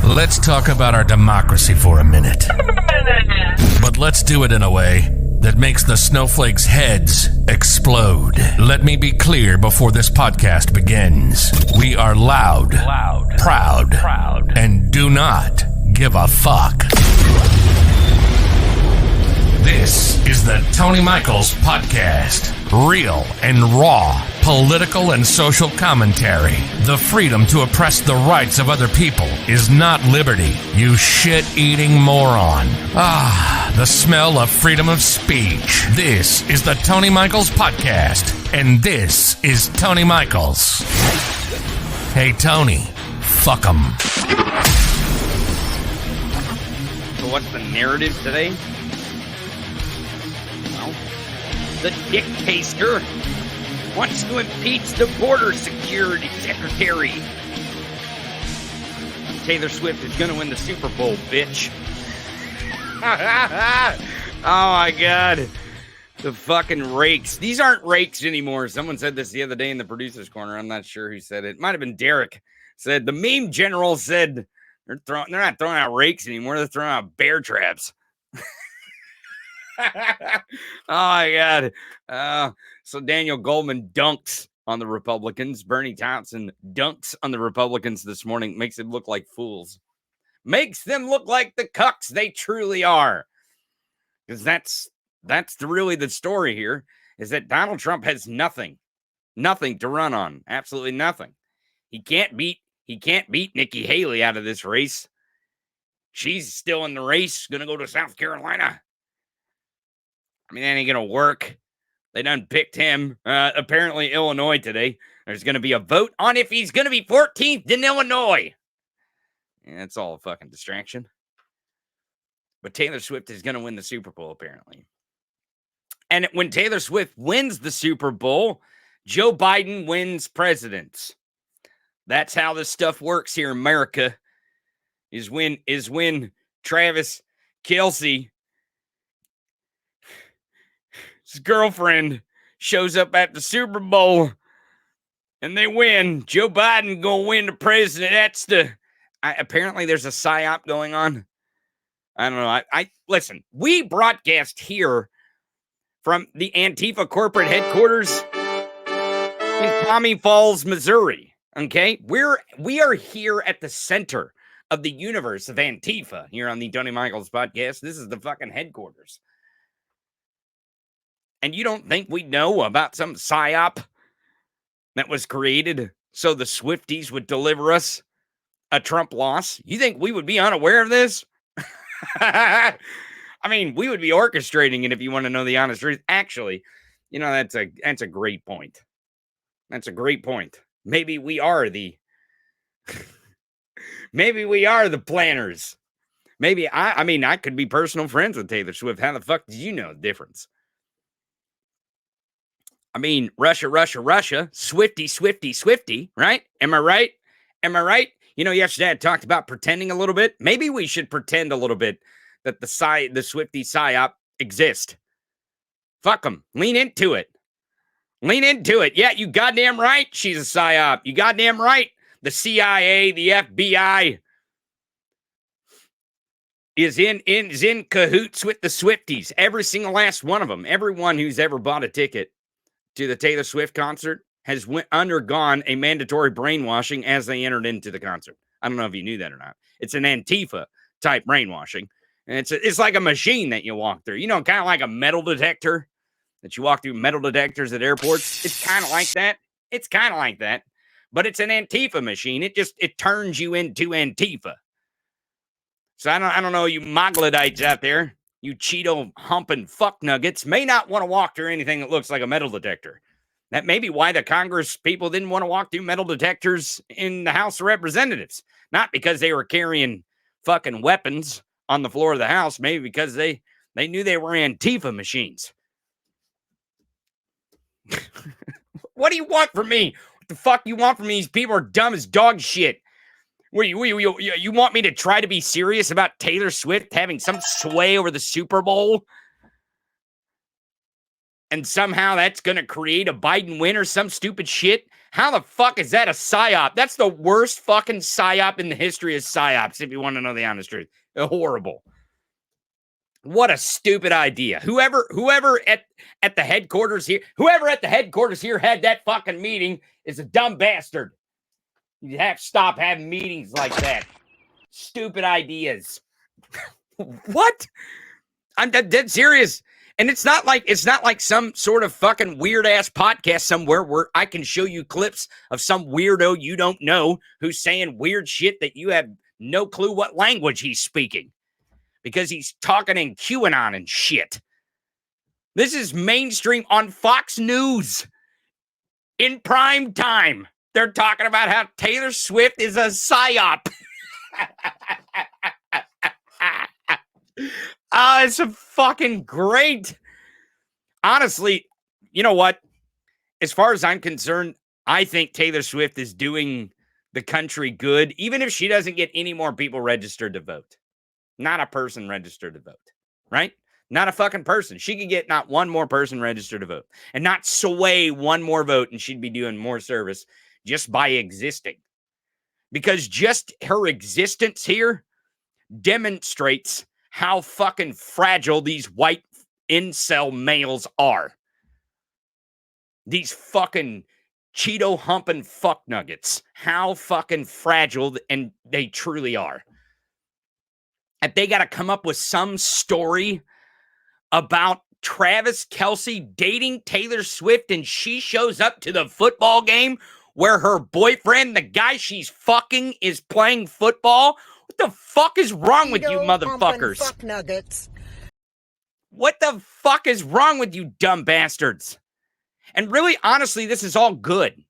Let's talk about our democracy for a minute. But let's do it in a way that makes the snowflakes' heads explode. Let me be clear before this podcast begins. We are loud, proud, and do not give a fuck. This is the Tony Michaels Podcast. Real and raw political and social commentary. The freedom to oppress the rights of other people is not liberty, you shit-eating moron. Ah, the smell of freedom of speech. This is the Tony Michaels Podcast, and this is Tony Michaels. Hey, Tony, fuck 'em. So what's the narrative today? Well, the dictator wants to impeach the border security secretary. Taylor Swift is going to win the Super Bowl, bitch. Oh my God. The fucking rakes. These aren't rakes anymore. Someone said this the other day in the producer's corner. I'm not sure who said it. Might have been Derek. Said the meme general said they're not throwing out rakes anymore. They're throwing out bear traps. Oh my God. So Daniel Goldman dunks on the Republicans. Bernie Thompson dunks on the Republicans this morning. Makes them look like fools. Makes them look like the cucks they truly are. Because that's really the story here, is that Donald Trump has nothing to run on. Absolutely nothing. He can't beat Nikki Haley out of this race. She's still in the race, going to go to South Carolina. I mean, that ain't going to work. They done picked him. Apparently, Illinois today. There's going to be a vote on if he's going to be 14th in Illinois. Yeah, that's all a fucking distraction. But Taylor Swift is going to win the Super Bowl, apparently. And when Taylor Swift wins the Super Bowl, Joe Biden wins presidents. That's how this stuff works here in America. Is when Travis Kelce, his girlfriend, shows up at the Super Bowl and they win. Joe Biden gonna win the president. That's apparently there's a psyop going on. I don't know. I listen, we broadcast here from the Antifa corporate headquarters in Tommy Falls, Missouri. Okay? We are here at the center of the universe of Antifa here on the Tony Michaels Podcast. This is the fucking headquarters. And you don't think we know about some psyop that was created so the Swifties would deliver us a Trump loss? You think we would be unaware of this? I mean, we would be orchestrating it if you want to know the honest truth. Actually, you know, that's a great point. That's a great point. Maybe we are the planners. Maybe I could be personal friends with Taylor Swift. How the fuck did you know the difference? I mean, Russia, Swifty, right? Am I right? You know, yesterday I talked about pretending a little bit. Maybe we should pretend a little bit that the Swifty psyop exist. Fuck them. Lean into it. Yeah, you goddamn right she's a psyop. You goddamn right. The CIA, the FBI is in cahoots with the Swifties. Every single last one of them. Everyone who's ever bought a ticket to the Taylor Swift concert has undergone a mandatory brainwashing as they entered into the concert. I don't know if you knew that or not. It's an Antifa type brainwashing. And it's like a machine that you walk through. You know, kind of like a metal detector that you walk through metal detectors at airports. It's kind of like that. But it's an Antifa machine. It turns you into Antifa. So I don't know, you Moglodites out there, you Cheeto humping fuck nuggets, may not want to walk through anything that looks like a metal detector. That may be why the Congress people didn't want to walk through metal detectors in the House of Representatives. Not because they were carrying fucking weapons on the floor of the House, maybe because they knew they were Antifa machines. What do you want from me? What the fuck you want from me? These people are dumb as dog shit. You want me to try to be serious about Taylor Swift having some sway over the Super Bowl? And somehow that's going to create a Biden win or some stupid shit? How the fuck is that a psyop? That's the worst fucking psyop in the history of psyops, if you want to know the honest truth. Horrible. What a stupid idea. Whoever at the headquarters here, had that fucking meeting is a dumb bastard. You have to stop having meetings like that. Stupid ideas. What? I'm dead serious. And it's not like some sort of fucking weird ass podcast somewhere where I can show you clips of some weirdo you don't know who's saying weird shit that you have no clue what language he's speaking because he's talking in QAnon and shit. This is mainstream on Fox News in prime time. They're talking about how Taylor Swift is a psyop. It's a fucking great. Honestly, you know what? As far as I'm concerned, I think Taylor Swift is doing the country good, even if she doesn't get any more people registered to vote. Not a person registered to vote, right? Not a fucking person. She could get not one more person registered to vote and not sway one more vote, and she'd be doing more service just by existing. Because just her existence here demonstrates how fucking fragile these white incel males are. These fucking Cheeto humping fuck nuggets. How fucking fragile and they truly are. And they got to come up with some story about Travis Kelce dating Taylor Swift and she shows up to the football game where her boyfriend, the guy she's fucking, is playing football. What the fuck is wrong with you motherfuckers? Fuck nuggets. What the fuck is wrong with you dumb bastards? And really, honestly, this is all good.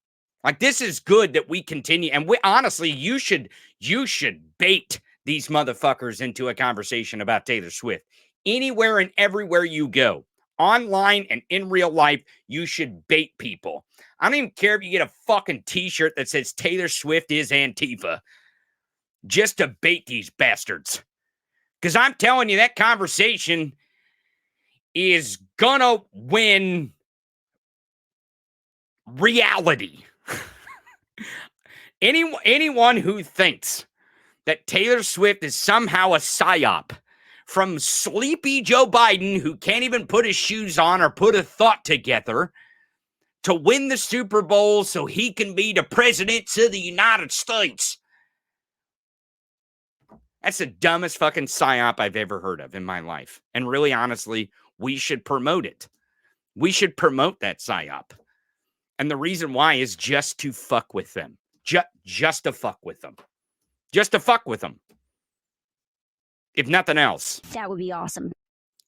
Like, this is good that we continue. And honestly, you should bait these motherfuckers into a conversation about Taylor Swift. Anywhere and everywhere you go, online and in real life, you should bait people. I don't even care if you get a fucking t-shirt that says Taylor Swift is Antifa. Just to bait these bastards. Because I'm telling you, that conversation is gonna win reality. Anyone who thinks that Taylor Swift is somehow a psyop from sleepy Joe Biden, who can't even put his shoes on or put a thought together, to win the Super Bowl so he can be the president of the United States. That's the dumbest fucking psyop I've ever heard of in my life. And really, honestly, we should promote it. We should promote that psyop. And the reason why is just to fuck with them. Just to fuck with them. Just to fuck with them. If nothing else. That would be awesome.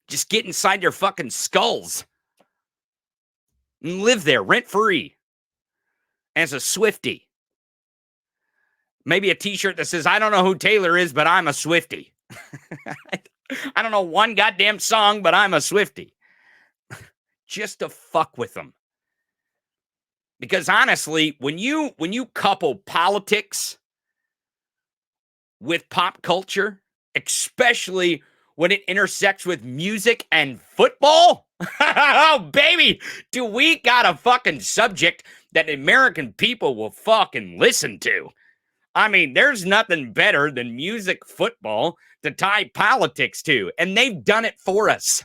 Just get inside their fucking skulls. And live there rent-free. As a Swiftie. Maybe a t-shirt that says, I don't know who Taylor is, but I'm a Swiftie. I don't know one goddamn song, but I'm a Swiftie. Just to fuck with them. Because honestly, when you couple politics with pop culture, especially when it intersects with music and football, oh, baby, do we got a fucking subject that American people will fucking listen to? I mean, there's nothing better than music, football to tie politics to. And they've done it for us.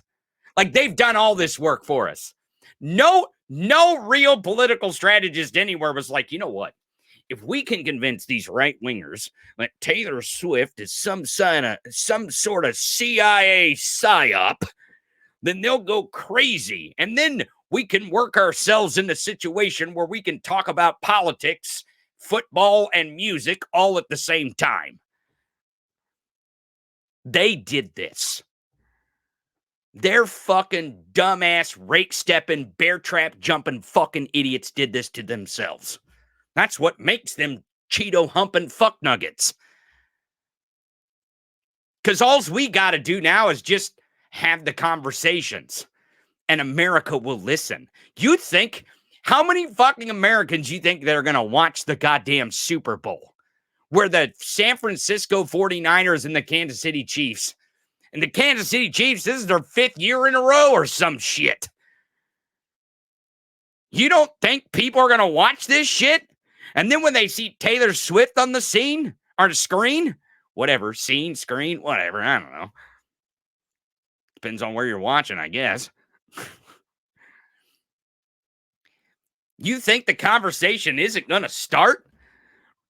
Like, they've done all this work for us. No real political strategist anywhere was like, you know what? If we can convince these right-wingers that Taylor Swift is some sort of CIA psyop, then they'll go crazy. And then we can work ourselves in a situation where we can talk about politics, football, and music all at the same time. They did this. They're fucking dumbass, rake-stepping, bear-trap-jumping fucking idiots did this to themselves. That's what makes them Cheeto-humping fuck nuggets. Because all we got to do now is just have the conversations. And America will listen. You think... How many fucking Americans you think that are going to watch the goddamn Super Bowl? Where the San Francisco 49ers and the Kansas City Chiefs. And the Kansas City Chiefs, this is their 5th year in a row or some shit. You don't think people are going to watch this shit? And then when they see Taylor Swift on the scene or the screen, whatever, scene, screen, whatever, I don't know. Depends on where you're watching, I guess. You think the conversation isn't going to start?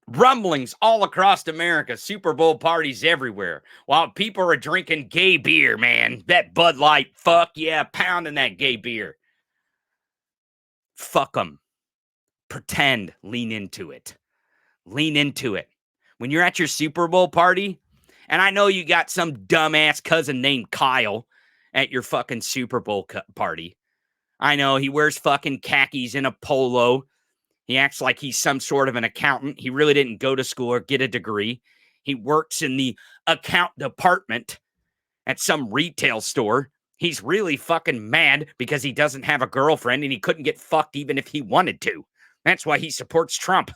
Rumblings all across America, Super Bowl parties everywhere, while people are drinking gay beer, man. That Bud Light, fuck yeah, pounding that gay beer. Fuck them. Pretend, lean into it. Lean into it. When you're at your Super Bowl party, and I know you got some dumbass cousin named Kyle at your fucking Super Bowl party. I know he wears fucking khakis and a polo. He acts like he's some sort of an accountant. He really didn't go to school or get a degree. He works in the account department at some retail store. He's really fucking mad because he doesn't have a girlfriend and he couldn't get fucked even if he wanted to. That's why he supports Trump.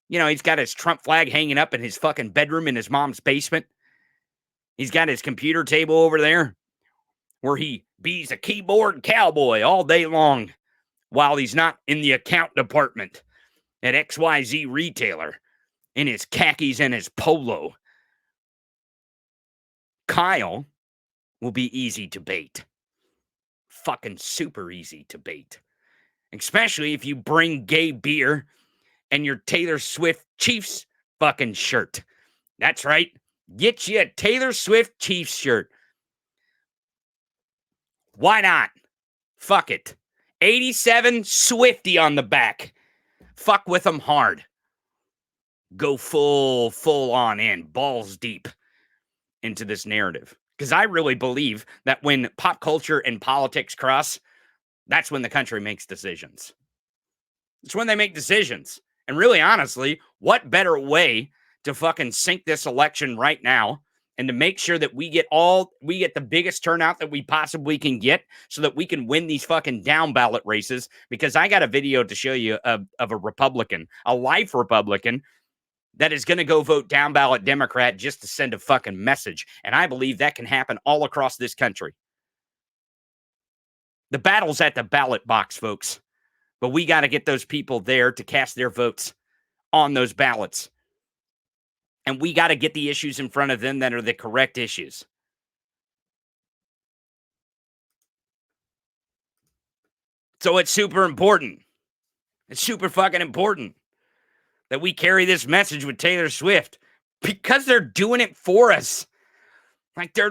You know, he's got his Trump flag hanging up in his fucking bedroom in his mom's basement. He's got his computer table over there where he bees a keyboard cowboy all day long while he's not in the account department at XYZ retailer in his khakis and his polo. Kyle will be easy to bait. Fucking super easy to bait. Especially if you bring gay beer and your Taylor Swift Chiefs fucking shirt. That's right. Get you a Taylor Swift Chiefs shirt. Why not? Fuck it. 87 Swifty on the back. Fuck with them hard. Go full on in, balls deep into this narrative. Because I really believe that when pop culture and politics cross, that's when the country makes decisions. It's when they make decisions. And really, honestly, what better way to fucking sink this election right now and to make sure that we get the biggest turnout that we possibly can get so that we can win these fucking down ballot races? Because I got a video to show you of a Republican, a life Republican, that is going to go vote down ballot Democrat just to send a fucking message. And I believe that can happen all across this country. The battle's at the ballot box, folks. But we got to get those people there to cast their votes on those ballots. And we got to get the issues in front of them that are the correct issues. So it's super important. It's super fucking important that we carry this message with Taylor Swift because they're doing it for us. Like they're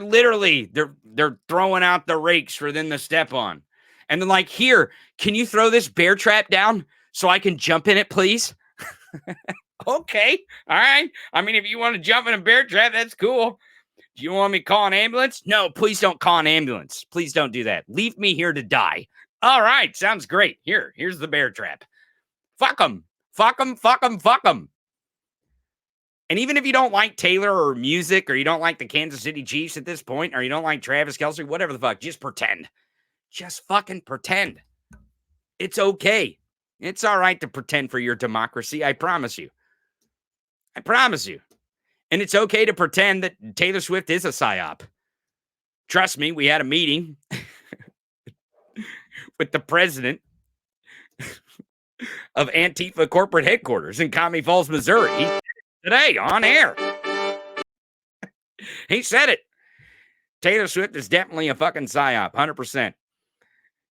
throwing out the rakes for them to step on. And then like, here, can you throw this bear trap down so I can jump in it, please? Okay. All right. I mean, if you want to jump in a bear trap, that's cool. Do you want me to call an ambulance? No, please don't call an ambulance. Please don't do that. Leave me here to die. All right. Sounds great. Here's the bear trap. Fuck them. Fuck them. Fuck them. Fuck them. And even if you don't like Taylor or music, or you don't like the Kansas City Chiefs at this point, or you don't like Travis Kelce, whatever the fuck, just pretend. Just fucking pretend. It's okay. It's all right to pretend for your democracy. I promise you. I promise you. And it's okay to pretend that Taylor Swift is a psyop. Trust me, we had a meeting with the president of Antifa corporate headquarters in Commie Falls, Missouri. He said it today on air. He said it. Taylor Swift is definitely a fucking psyop, 100%.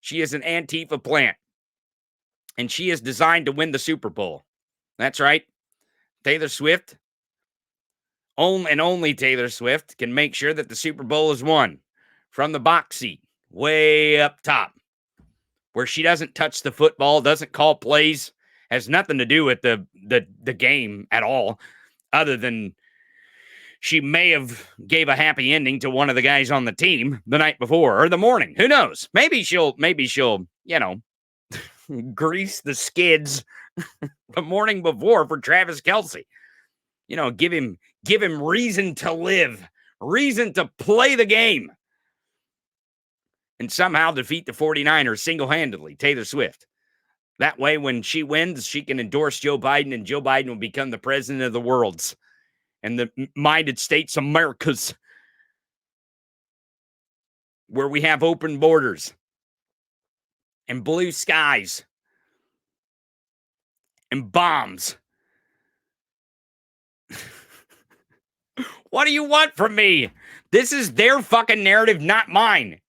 She is an Antifa plant. And she is designed to win the Super Bowl. That's right. Taylor Swift, only Taylor Swift, can make sure that the Super Bowl is won from the box seat, way up top, where she doesn't touch the football, doesn't call plays, has nothing to do with the game at all, other than she may have gave a happy ending to one of the guys on the team the night before or the morning. Who knows? Maybe she'll, grease the skids the morning before for Travis Kelce. Give him reason to live, reason to play the game, and somehow defeat the 49ers single-handedly, Taylor Swift. That way, when she wins, she can endorse Joe Biden, and Joe Biden will become the president of the world's and the United States of Mayorkas, where we have open borders and blue skies and bombs. What do you want from me? This is their fucking narrative, not mine.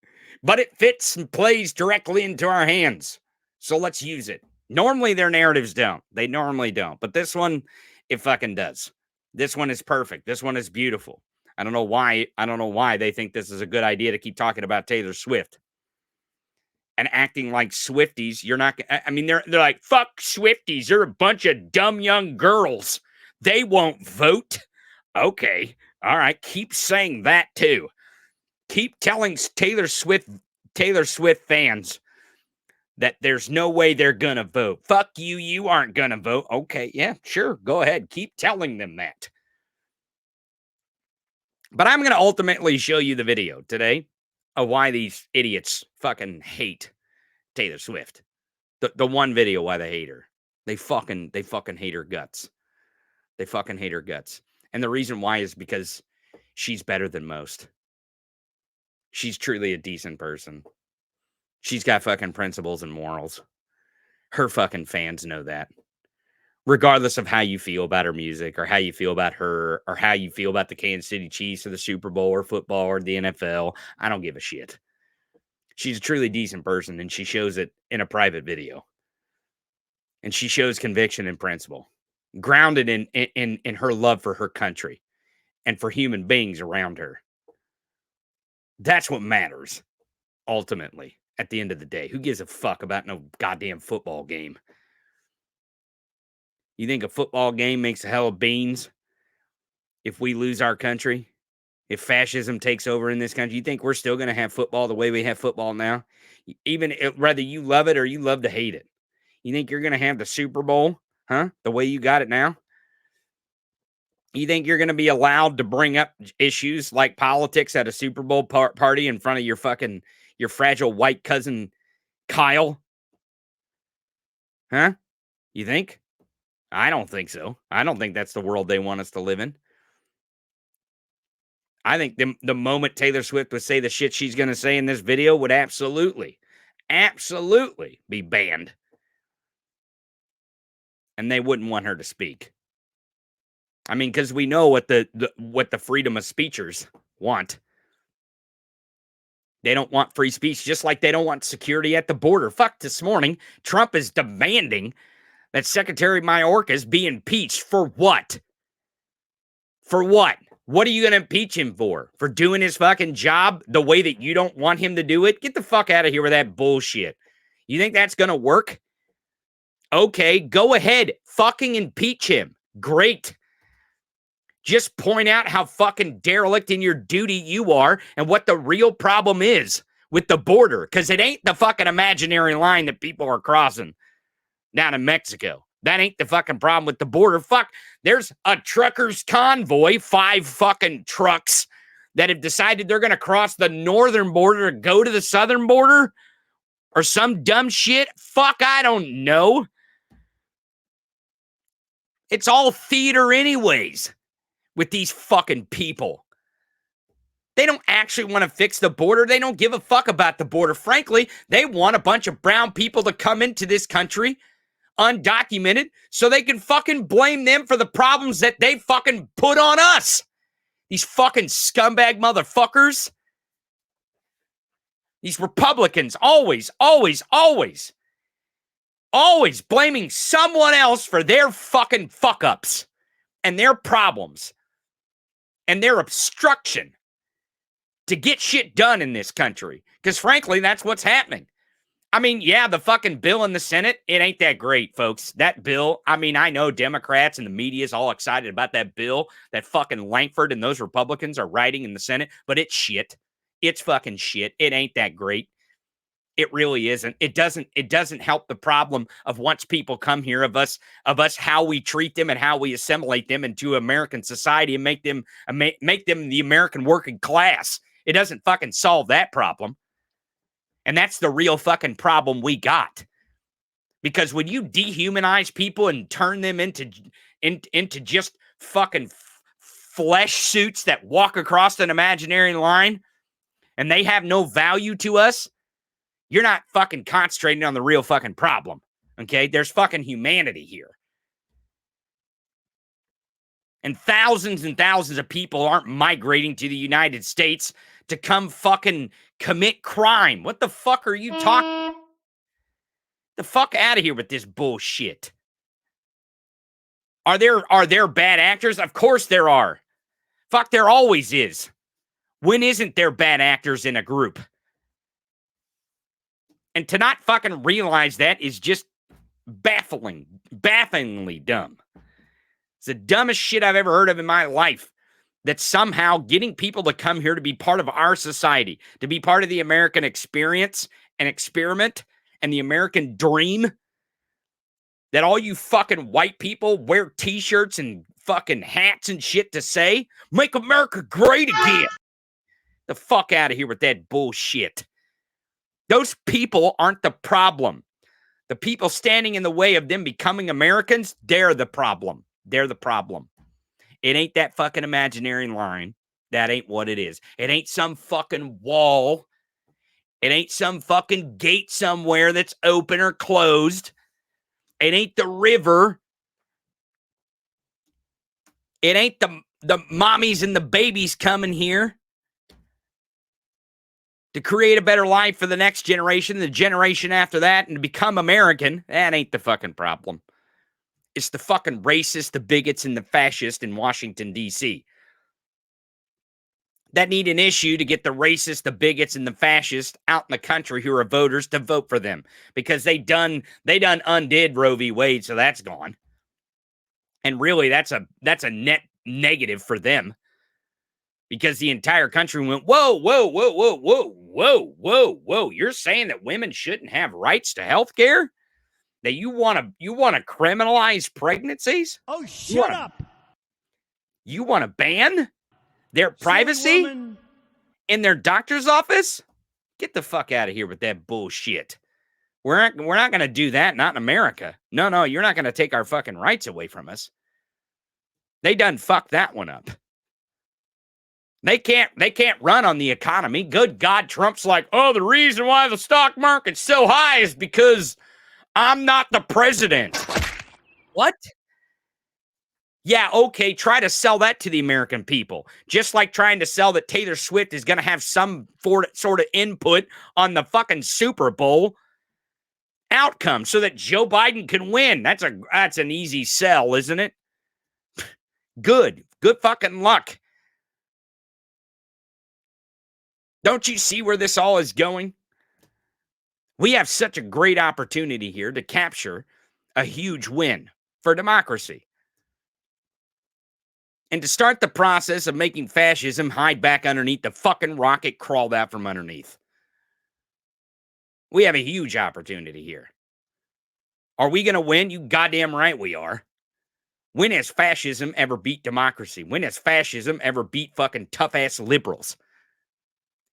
But it fits and plays directly into our hands. So let's use it. Normally their narratives don't. They normally don't. But this one, it fucking does. This one is perfect. This one is beautiful. I don't know why. I don't know why they think this is a good idea to keep talking about Taylor Swift and acting like Swifties. You're not. I mean, they're like, fuck Swifties. They're a bunch of dumb young girls. They won't vote. Okay. All right. Keep saying that too. Keep telling Taylor Swift fans that there's no way they're gonna vote. Fuck you. You aren't gonna vote. Okay. Yeah. Sure. Go ahead. Keep telling them that. But I'm going to ultimately show you the video today of why these idiots fucking hate Taylor Swift. The one video why they hate her. They fucking hate her guts. They fucking hate her guts. And the reason why is because she's better than most. She's truly a decent person. She's got fucking principles and morals. Her fucking fans know that. Regardless of how you feel about her music or how you feel about her or how you feel about the Kansas City Chiefs or the Super Bowl or football or the NFL, I don't give a shit. She's a truly decent person, and she shows it in a private video. And she shows conviction and principle, grounded in her love for her country and for human beings around her. That's what matters, ultimately, at the end of the day. Who gives a fuck about no goddamn football game? You think a football game makes a hell of beans if we lose our country? If fascism takes over in this country, you think we're still going to have football the way we have football now? Even whether you love it or you love to hate it. You think you're going to have the Super Bowl, huh? The way you got it now? You think you're going to be allowed to bring up issues like politics at a Super Bowl party in front of your fragile white cousin, Kyle? Huh? You think? I don't think so. I don't think that's the world they want us to live in. I think the moment Taylor Swift would say the shit she's going to say in this video would absolutely be banned. And they wouldn't want her to speak. I mean, because we know what the freedom of speechers want. They don't want free speech, just like they don't want security at the border. Fuck, this morning, Trump is demanding that Secretary Mayorkas be impeached for what? For what? What are you going to impeach him for? For doing his fucking job the way that you don't want him to do it? Get the fuck out of here with that bullshit. You think that's going to work? Okay, go ahead. Fucking impeach him. Great. Just point out how fucking derelict in your duty you are and what the real problem is with the border. Because it ain't the fucking imaginary line that people are crossing down in Mexico. That ain't the fucking problem with the border. Fuck, there's a truckers convoy, 5 fucking trucks that have decided they're going to cross the northern border to go to the southern border or some dumb shit. Fuck, I don't know. It's all theater anyways with these fucking people. They don't actually want to fix the border. They don't give a fuck about the border. Frankly, they want a bunch of brown people to come into this country undocumented so they can fucking blame them for the problems that they fucking put on us. These fucking scumbag motherfuckers. These Republicans always blaming someone else for their fucking fuck-ups and their problems and their obstruction to get shit done in this country. Because frankly, that's what's happening. I mean, yeah, the fucking bill in the Senate, it ain't that great, folks. That bill, I mean, I know Democrats and the media is all excited about that bill that fucking Langford and those Republicans are writing in the Senate, but it's shit. It's fucking shit. It ain't that great. It really isn't. It doesn't help the problem of once people come here, of us how we treat them and how we assimilate them into American society and make them the American working class. It doesn't fucking solve that problem. And that's the real fucking problem we got. Because when you dehumanize people and turn them into just fucking flesh suits that walk across an imaginary line and they have no value to us, you're not fucking concentrating on the real fucking problem. Okay? There's fucking humanity here. And thousands of people aren't migrating to the United States to come fucking commit crime. What the fuck are you talking? The fuck out of here with this bullshit. Are there bad actors? Of course there are. Fuck, there always is. When isn't there bad actors in a group? And to not fucking realize that is just bafflingly dumb. It's the dumbest shit I've ever heard of in my life. That somehow getting people to come here to be part of our society, to be part of the American experience and experiment and the American dream, that all you fucking white people wear t-shirts and fucking hats and shit to say, make America great again. The fuck out of here with that bullshit. Those people aren't the problem. The people standing in the way of them becoming Americans, they're the problem. They're the problem. It ain't that fucking imaginary line. That ain't what it is. It ain't some fucking wall. It ain't some fucking gate somewhere that's open or closed. It ain't the river. It ain't the mommies and the babies coming here to create a better life for the next generation, the generation after that, and to become American. That ain't the fucking problem. It's the fucking racists, the bigots, and the fascists in Washington, D.C. that need an issue to get the racists, the bigots, and the fascists out in the country who are voters to vote for them, because they done undid Roe v. Wade, so that's gone. And really, that's a net negative for them, because the entire country went, whoa, whoa, whoa, whoa, whoa, whoa, whoa, whoa. You're saying that women shouldn't have rights to health care? That you want to criminalize pregnancies? Oh, shut up. You want to ban their privacy in their doctor's office? Get the fuck out of here with that bullshit. We're not going to do that, not in America. No, you're not going to take our fucking rights away from us. They done fucked that one up. They can't run on the economy. Good God, Trump's like, oh, the reason why the stock market's so high is because I'm not the president. What? Yeah, okay, try to sell that to the American people. Just like trying to sell that Taylor Swift is going to have some sort of input on the fucking Super Bowl outcome so that Joe Biden can win. That's an easy sell, isn't it? Good fucking luck. Don't you see where this all is going? We have such a great opportunity here to capture a huge win for democracy. And to start the process of making fascism hide back underneath the fucking rocket crawled out from underneath. We have a huge opportunity here. Are we going to win? You goddamn right we are. When has fascism ever beat democracy? When has fascism ever beat fucking tough-ass liberals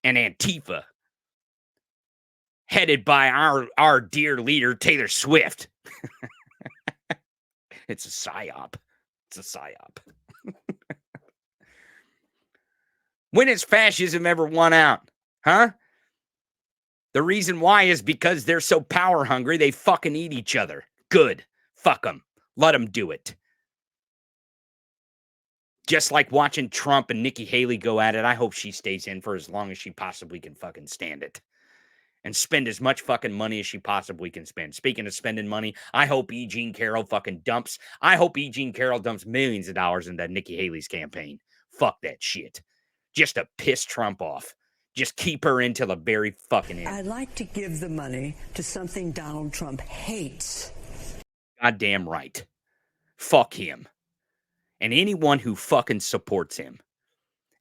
and Antifa, headed by our dear leader, Taylor Swift? It's a psyop. It's a psyop. When has fascism ever won out? Huh? The reason why is because they're so power hungry, they fucking eat each other. Good. Fuck them. Let them do it. Just like watching Trump and Nikki Haley go at it, I hope she stays in for as long as she possibly can fucking stand it. And spend as much fucking money as she possibly can spend. Speaking of spending money, I hope E. Jean Carroll dumps millions of dollars into Nikki Haley's campaign. Fuck that shit. Just to piss Trump off. Just keep her in till the very fucking end. I'd like to give the money to something Donald Trump hates. Goddamn right. Fuck him. And anyone who fucking supports him.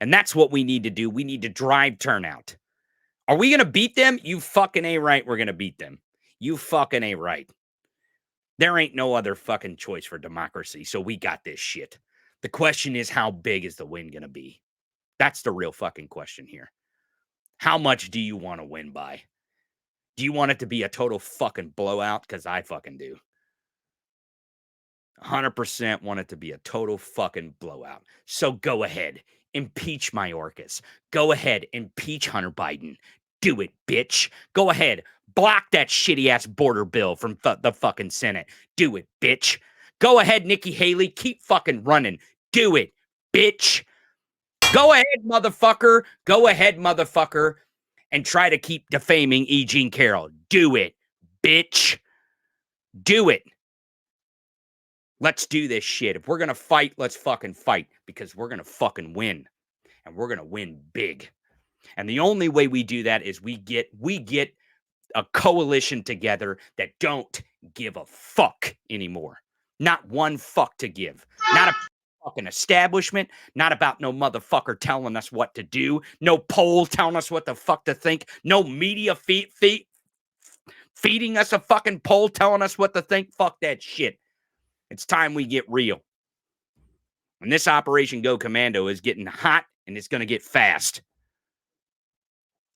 And that's what we need to do. We need to drive turnout. Are we going to beat them? You fucking A right, we're going to beat them. You fucking A right. There ain't no other fucking choice for democracy, so we got this shit. The question is, how big is the win going to be? That's the real fucking question here. How much do you want to win by? Do you want it to be a total fucking blowout? Because I fucking do. 100% want it to be a total fucking blowout. So go ahead. Impeach Mayorkas. Go ahead. Impeach Hunter Biden. Do it, bitch. Go ahead. Block that shitty-ass border bill from the fucking Senate. Do it, bitch. Go ahead, Nikki Haley. Keep fucking running. Do it, bitch. Go ahead, motherfucker. Go ahead, motherfucker, and try to keep defaming E. Jean Carroll. Do it, bitch. Do it. Let's do this shit. If we're going to fight, let's fucking fight, because we're going to fucking win, and we're going to win big. And the only way we do that is we get a coalition together that don't give a fuck anymore. Not one fuck to give. Not a fucking establishment. Not about no motherfucker telling us what to do. No poll telling us what the fuck to think. No media feeding us a fucking poll telling us what to think. Fuck that shit. It's time we get real. And this Operation Go Commando is getting hot, and it's going to get fast.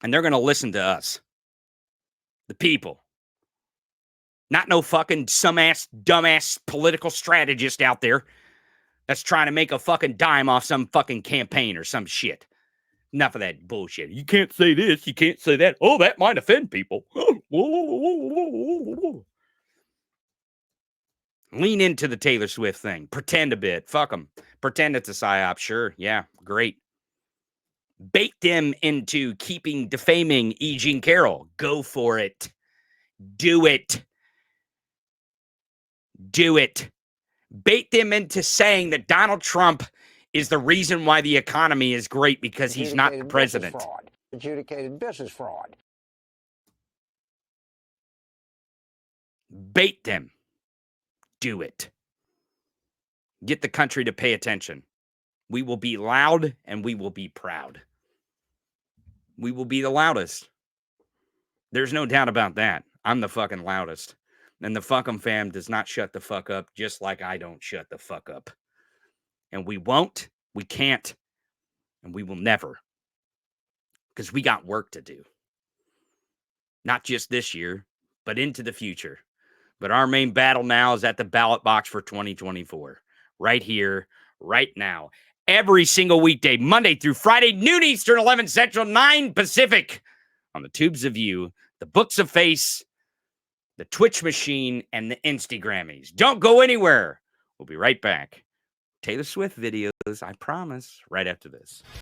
And they're going to listen to us. The people. Not no fucking some-ass, dumbass political strategist out there that's trying to make a fucking dime off some fucking campaign or some shit. Enough of that bullshit. You can't say this. You can't say that. Oh, that might offend people. Lean into the Taylor Swift thing. Pretend a bit. Fuck them. Pretend it's a psyop. Sure. Yeah. Great. Bait them into defaming E. Jean Carroll. Go for it. Do it. Do it. Bait them into saying that Donald Trump is the reason why the economy is great because he's not the president. Adjudicated business fraud. Bait them. Do it. Get the country to pay attention. We will be loud and we will be proud. We will be the loudest. There's no doubt about that. I'm the fucking loudest. And the fucking fam does not shut the fuck up, just like I don't shut the fuck up. And we won't, we can't, and we will never. Because we got work to do. Not just this year, but into the future. But our main battle now is at the ballot box for 2024. Right here, right now. Every single weekday, Monday through Friday, noon Eastern, 11 Central, 9 Pacific. On the Tubes of You, the Books of Face, the Twitch machine, and the Instagrammies. Don't go anywhere. We'll be right back. Taylor Swift videos, I promise, right after this.